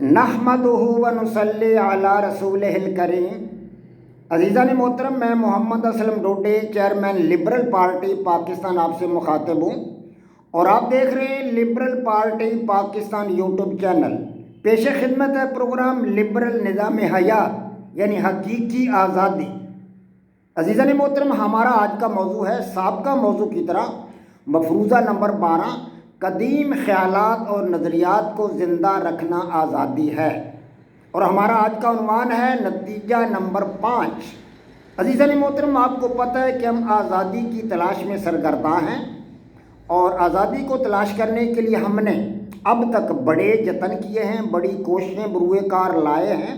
نحمدہ و نصلی علی رسولہ الکریم۔ عزیزان محترم، میں Muhammad Aslam Dode, chairman liberal party Pakistan آپ سے مخاطب ہوں، اور آپ دیکھ رہے ہیں liberal party Pakistan YouTube channel. پیش خدمت ہے پروگرام لبرل نظام حیات یعنی حقیقی آزادی۔ عزیزان محترم، ہمارا آج کا موضوع ہے سابقہ موضوع کی طرح مفروضہ نمبر 12، قدیم خیالات اور نظریات کو زندہ رکھنا آزادی ہے، اور ہمارا آج کا عنوان ہے نتیجہ نمبر 5۔ عزیزان محترم، آپ کو پتہ ہے کہ ہم آزادی کی تلاش میں سرگرداں ہیں، اور آزادی کو تلاش کرنے کے لیے ہم نے اب تک بڑے جتن کیے ہیں، بڑی کوششیں بروئے کار لائے ہیں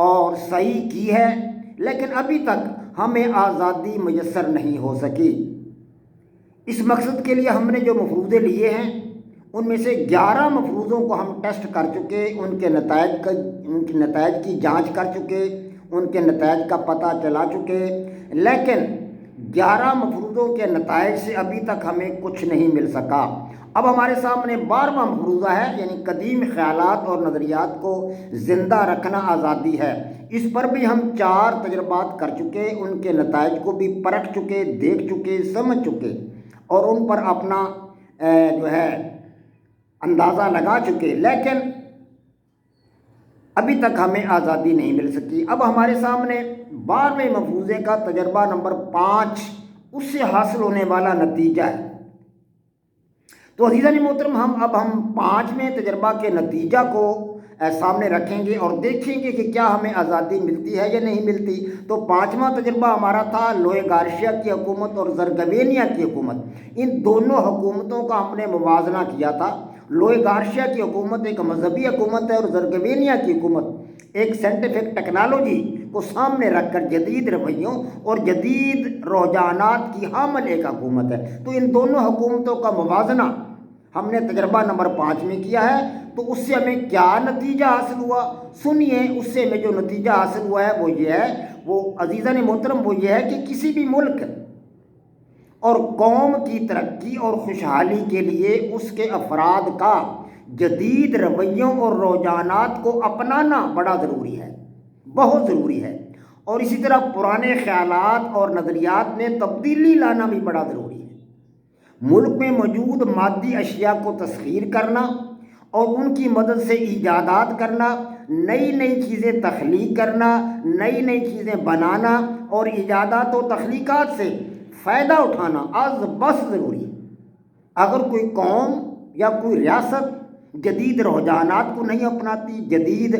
اور صحیح کی ہے، لیکن ابھی تک ہمیں آزادی میسر نہیں ہو سکی۔ اس مقصد کے لیے ہم نے جو مفروضے لیے ہیں ان میں سے 11 مفروضوں کو ہم ٹیسٹ کر چکے، ان کے نتائج کی جانچ کر چکے، ان کے نتائج کا پتہ چلا چکے، لیکن 11 مفروضوں کے نتائج سے ابھی تک ہمیں کچھ نہیں مل سکا۔ اب ہمارے سامنے 12واں مفروضہ ہے، یعنی قدیم خیالات اور نظریات کو زندہ رکھنا آزادی ہے۔ اس پر بھی ہم 4 تجربات کر چکے، ان کے نتائج کو بھی پرکھ چکے، دیکھ چکے، سمجھ چکے، اور ان پر اپنا اندازہ لگا چکے، لیکن ابھی تک ہمیں آزادی نہیں مل سکی۔ اب ہمارے سامنے 12ویں مفروضے کا تجربہ نمبر 5، اس سے حاصل ہونے والا نتیجہ ہے۔ تو عزیزان محترم، ہم 5ویں تجربہ کے نتیجہ کو سامنے رکھیں گے اور دیکھیں گے کہ کیا ہمیں آزادی ملتی ہے یا نہیں ملتی۔ تو 5واں تجربہ ہمارا تھا لوئے گارشیا کی حکومت اور زرگوینیا کی حکومت۔ ان دونوں حکومتوں کا ہم نے موازنہ کیا تھا۔ لوئے گارشیا کی حکومت ایک مذہبی حکومت ہے، اور زرگوینیا کی حکومت ایک سائنٹیفک ٹیکنالوجی کو سامنے رکھ کر جدید رویوں اور جدید رجحانات کی حامل ایک حکومت ہے۔ تو ان دونوں حکومتوں کا موازنہ ہم نے تجربہ نمبر 5 میں کیا ہے۔ تو اس سے ہمیں کیا نتیجہ حاصل ہوا، سنیے۔ اس سے ہمیں جو نتیجہ حاصل ہوا ہے وہ یہ ہے، وہ عزیزان محترم وہ یہ ہے کہ کسی بھی ملک اور قوم کی ترقی اور خوشحالی کے لیے اس کے افراد کا جدید رویوں اور رجحانات کو اپنانا بڑا ضروری ہے، بہت ضروری ہے، اور اسی طرح پرانے خیالات اور نظریات میں تبدیلی لانا بھی بڑا ضروری ہے۔ ملک میں موجود مادی اشیاء کو تسخیر کرنا اور ان کی مدد سے ایجادات کرنا، نئی نئی چیزیں تخلیق کرنا، نئی نئی چیزیں بنانا اور ایجادات و تخلیقات سے فائدہ اٹھانا از بس ضروری ہے۔ اگر کوئی قوم یا کوئی ریاست جدید رجحانات کو نہیں اپناتی، جدید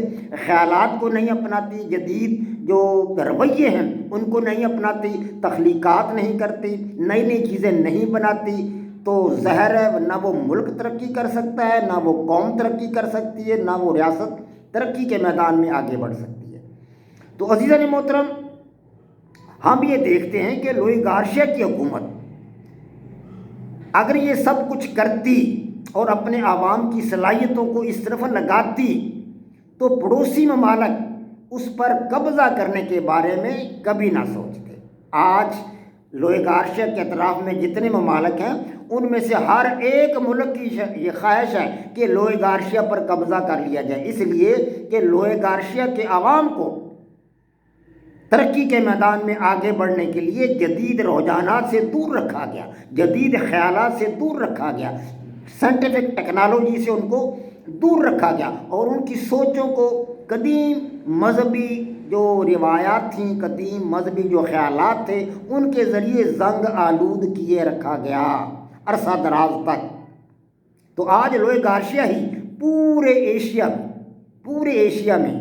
خیالات کو نہیں اپناتی، جدید جو رویے ہیں ان کو نہیں اپناتی، تخلیقات نہیں کرتی، نئی نئی چیزیں نہیں بناتی، تو ظاہر ہے نہ وہ ملک ترقی کر سکتا ہے، نہ وہ قوم ترقی کر سکتی ہے، نہ وہ ریاست ترقی کے میدان میں آگے بڑھ سکتی ہے۔ تو عزیزان محترم، ہم یہ دیکھتے ہیں کہ لوئے گارشیا کی حکومت اگر یہ سب کچھ کرتی اور اپنے عوام کی صلاحیتوں کو اس طرف لگاتی تو پڑوسی ممالک اس پر قبضہ کرنے کے بارے میں کبھی نہ سوچتے۔ آج لوئے گارشیا کے اطراف میں جتنے ممالک ہیں ان میں سے ہر ایک ملک کی یہ خواہش ہے کہ لوئے گارشیا پر قبضہ کر لیا جائے، اس لیے کہ لوئے گارشیا کے عوام کو ترقی کے میدان میں آگے بڑھنے کے لیے جدید رجحانات سے دور رکھا گیا، جدید خیالات سے دور رکھا گیا، سائنٹیفک ٹیکنالوجی سے ان کو دور رکھا گیا، اور ان کی سوچوں کو قدیم مذہبی جو روایات تھیں، قدیم مذہبی جو خیالات تھے، ان کے ذریعے زنگ آلود کیے رکھا گیا عرصہ دراز تک۔ تو آج لوئے گارشیا ہی پورے ایشیا میں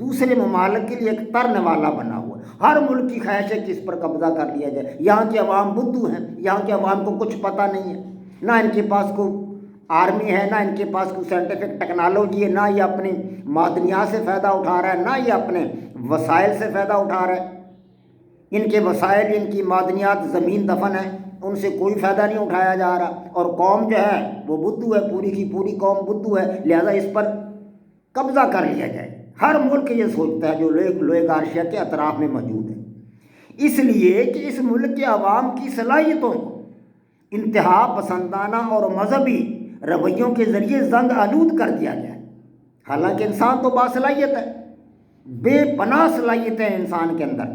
دوسرے ممالک کے لیے ایک ترنے والا بنا ہوا ہے۔ ہر ملک کی خواہش ہے کہ اس پر قبضہ کر لیا جائے۔ یہاں کے عوام بدھو ہیں، یہاں کے عوام کو کچھ پتہ نہیں ہے، نہ ان کے پاس کوئی آرمی ہے، نہ ان کے پاس کوئی سائنٹیفک ٹیکنالوجی ہے، نہ یہ اپنی معدنیات سے فائدہ اٹھا رہا ہے، نہ یہ اپنے وسائل سے فائدہ اٹھا رہا ہے۔ ان کے وسائل، ان کی معدنیات زمین دفن ہے، ان سے کوئی فائدہ نہیں اٹھایا جا رہا، اور قوم جو ہے وہ بدھو ہے، پوری کی پوری قوم بدھو ہے، لہذا اس پر قبضہ کر لیا جائے۔ ہر ملک یہ سوچتا ہے جو لوئے گارشیا کے اطراف میں موجود ہے، اس لیے کہ اس ملک کے عوام کی صلاحیتوں کو انتہا پسندانہ اور مذہبی رویوں کے ذریعے زنگ آلود کر دیا گیا ہے۔ حالانکہ انسان تو باصلاحیت ہے، بے پناہ صلاحیتیں ہیں انسان کے اندر،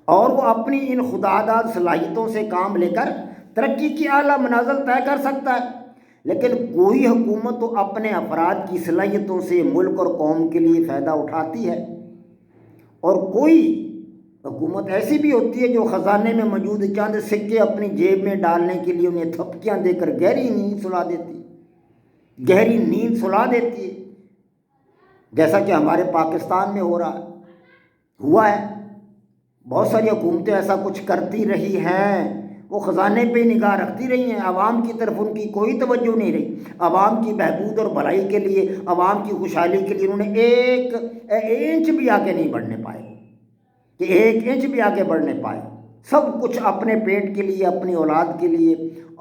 اور وہ اپنی ان خداداد صلاحیتوں سے کام لے کر ترقی کی اعلیٰ منازل طے کر سکتا ہے۔ لیکن کوئی حکومت تو اپنے افراد کی صلاحیتوں سے ملک اور قوم کے لیے فائدہ اٹھاتی ہے، اور کوئی حکومت ایسی بھی ہوتی ہے جو خزانے میں موجود چند سکے اپنی جیب میں ڈالنے کے لیے انہیں تھپکیاں دے کر گہری نیند سلا دیتی ہے، جیسا کہ ہمارے پاکستان میں ہوا ہے۔ بہت ساری حکومتیں ایسا کچھ کرتی رہی ہیں، وہ خزانے پہ نگاہ رکھتی رہی ہیں، عوام کی طرف ان کی کوئی توجہ نہیں رہی۔ عوام کی بہبود اور بھلائی کے لیے، عوام کی خوشحالی کے لیے انہوں نے ایک انچ بھی آگے نہیں بڑھنے پائے، کہ ایک انچ بھی آگے بڑھنے پائے۔ سب کچھ اپنے پیٹ کے لیے، اپنی اولاد کے لیے،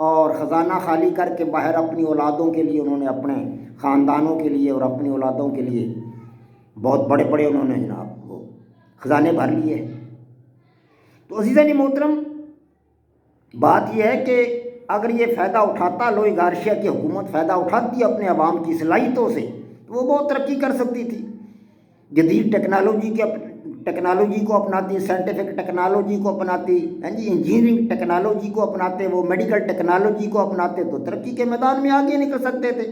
اور خزانہ خالی کر کے باہر اپنی اولادوں کے لیے انہوں نے، اپنے خاندانوں کے لیے اور اپنی اولادوں کے لیے بہت بڑے بڑے انہوں نے جناب وہ خزانے بھر لیے ہیں۔ تو عزیزان محترم، بات یہ ہے کہ اگر یہ فائدہ اٹھاتا، لوئی گارشیا کی حکومت فائدہ اٹھاتی اپنے عوام کی صلاحیتوں سے، تو وہ بہت ترقی کر سکتی تھی۔ جدید ٹیکنالوجی کو اپناتی، سائنٹیفک ٹیکنالوجی کو اپناتی، انجینئرنگ ٹیکنالوجی کو اپناتے، وہ میڈیکل ٹیکنالوجی کو اپناتے، تو ترقی کے میدان میں آگے نکل سکتے تھے۔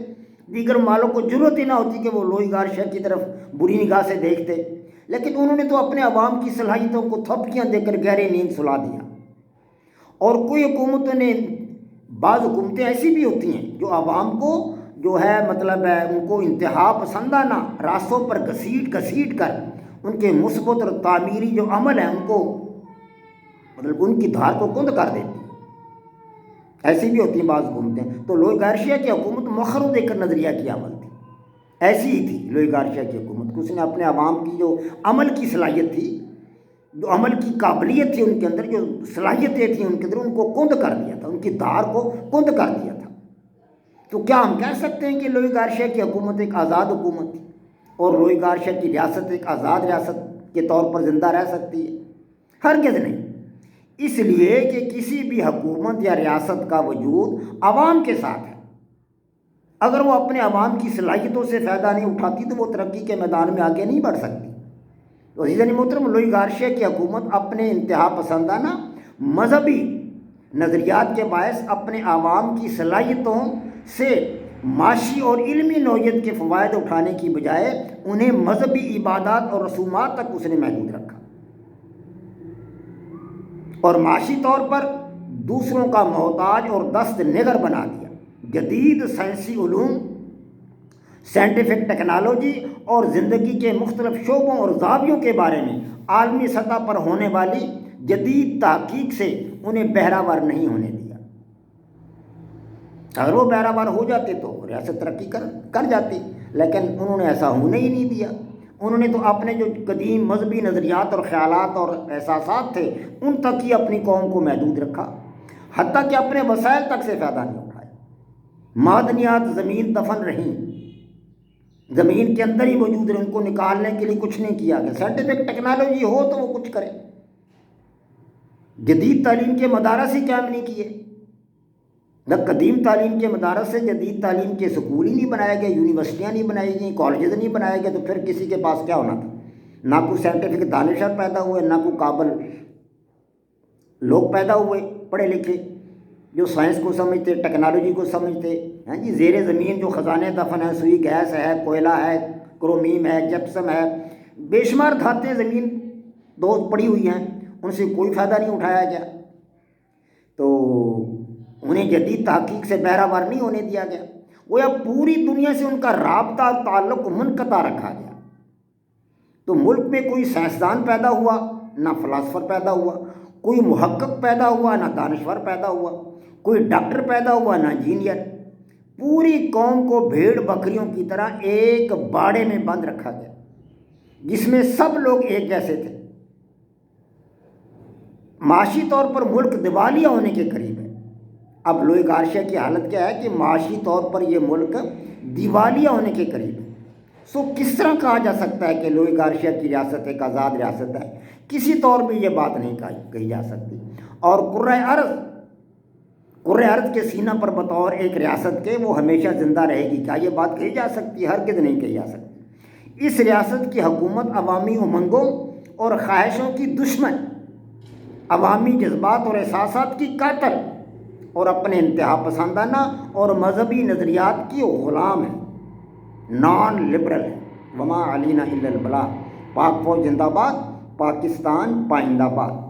دیگر مالوں کو ضرورت ہی نہ ہوتی کہ وہ لوئی گارشیا کی طرف بری نگاہ سے دیکھتے، لیکن انہوں نے تو اپنے عوام کی صلاحیتوں کو تھپکیاں دے کر گہری نیند سلا دیا۔ اور کوئی حکومتوں نے، بعض حکومتیں ایسی بھی ہوتی ہیں جو عوام کو جو ہے ان کو انتہا پسندانہ راستوں پر گھسیٹ کر ان کے مثبت اور تعمیری جو عمل ہیں ان کو ان کی دھار کو کند کر دیتی ہیں، ایسی بھی ہوتی ہیں بعض حکومتیں۔ تو لوئی گارشیا کی حکومت مؤخر و دیکھ کر نظریہ کی عمل تھی، ایسی ہی تھی لوئی گارشیا کی حکومت، اس نے اپنے عوام کی جو عمل کی صلاحیت تھی، جو عمل کی قابلیت تھی ان کے اندر، جو صلاحیتیں تھیں ان کے اندر، ان کو کند کر دیا تھا، ان کی دھار کو کند کر دیا تھا۔ تو کیا ہم کہہ سکتے ہیں کہ لوئی گارشیا کی حکومت ایک آزاد حکومت تھی اور لوئی گارشیا کی ریاست ایک آزاد ریاست کے طور پر زندہ رہ سکتی ہے؟ ہرگز نہیں، اس لیے کہ کسی بھی حکومت یا ریاست کا وجود عوام کے ساتھ ہے۔ اگر وہ اپنے عوام کی صلاحیتوں سے فائدہ نہیں اٹھاتی تو وہ ترقی کے میدان میں آگے نہیں بڑھ سکتی۔ تو عزیزان محترم، لوئی گارشیا کی حکومت اپنے انتہا پسندانہ مذہبی نظریات کے باعث اپنے عوام کی صلاحیتوں سے معاشی اور علمی نوعیت کے فوائد اٹھانے کی بجائے انہیں مذہبی عبادات اور رسومات تک اس نے محدود رکھا، اور معاشی طور پر دوسروں کا محتاج اور دست نگر بنا دیا۔ جدید سائنسی علوم، سائنٹیفک ٹیکنالوجی اور زندگی کے مختلف شعبوں اور زاویوں کے بارے میں عالمی سطح پر ہونے والی جدید تحقیق سے انہیں بہرہ ور نہیں ہونے دیا۔ اگر وہ بہرہ ور ہو جاتے تو ریاست ترقی کر جاتی، لیکن انہوں نے ایسا ہونے ہی نہیں دیا۔ انہوں نے تو اپنے جو قدیم مذہبی نظریات اور خیالات اور احساسات تھے ان تک ہی اپنی قوم کو محدود رکھا، حتیٰ کہ اپنے وسائل تک سے فائدہ نہیں اٹھایا۔ معدنیات زمین دفن رہیں، زمین کے اندر ہی موجود رہیں، ان کو نکالنے کے لیے کچھ نہیں کیا گیا۔ سائنٹیفک ٹیکنالوجی ہو تو وہ کچھ کرے، جدید تعلیم کے مدارس ہی قائم نہیں کیے، نہ قدیم تعلیم کے مدارس سے جدید تعلیم کے سکول ہی نہیں بنائے گئے، یونیورسٹیاں نہیں بنائی گئیں، کالجز نہیں بنائے گئے، تو پھر کسی کے پاس کیا ہونا تھا؟ نہ کوئی سائنٹیفک دانشور پیدا ہوئے، نہ کوئی قابل لوگ پیدا ہوئے پڑھے لکھے جو سائنس کو سمجھتے، ٹیکنالوجی کو سمجھتے۔ زیر زمین جو خزانے دفن ہیں، سوئی گیس ہے، کوئلہ ہے، کرومیم ہے، جپسم ہے، بے شمار دھاتیں زمین دوز پڑی ہوئی ہیں، ان سے کوئی فائدہ نہیں اٹھایا گیا، تو انہیں جدید تحقیق سے بہرہ ور نہیں ہونے دیا گیا۔ وہ اب پوری دنیا سے ان کا رابطہ تعلق منقطع رکھا گیا۔ تو ملک میں کوئی سائنسدان پیدا ہوا، نہ فلاسفر پیدا ہوا، کوئی محقق پیدا ہوا، نہ دانشور پیدا ہوا، کوئی ڈاکٹر پیدا ہوا، نہ انجینئر۔ پوری قوم کو بھیڑ بکریوں کی طرح ایک باڑے میں بند رکھا گیا جس میں سب لوگ ایک جیسے تھے۔ معاشی طور پر ملک دیوالیہ ہونے کے قریب ہے۔ اب لوئی گارشیا کی حالت کیا ہے کہ معاشی طور پر یہ ملک دیوالیہ ہونے کے قریب ہے۔ سو کس طرح کہا جا سکتا ہے کہ لوئی گارشیا کی ریاست ایک آزاد ریاست ہے؟ کسی طور بھی یہ بات نہیں کہی جا سکتی۔ اور قرۂ ارض کرۂ ارض کے سینہ پر بطور ایک ریاست کے وہ ہمیشہ زندہ رہے گی؟ کیا یہ بات کہی جا سکتی ہے؟ ہرگز نہیں کہی جا سکتی۔ اس ریاست کی حکومت عوامی امنگوں اور خواہشوں کی دشمن، عوامی جذبات اور احساسات کی قاتل اور اپنے انتہا پسندانہ اور مذہبی نظریات کی غلام ہے، نان لبرل ہے۔ وما علینا الا البلاغ۔ پاک فوج زندہ باد، پاکستان پائندہ باد۔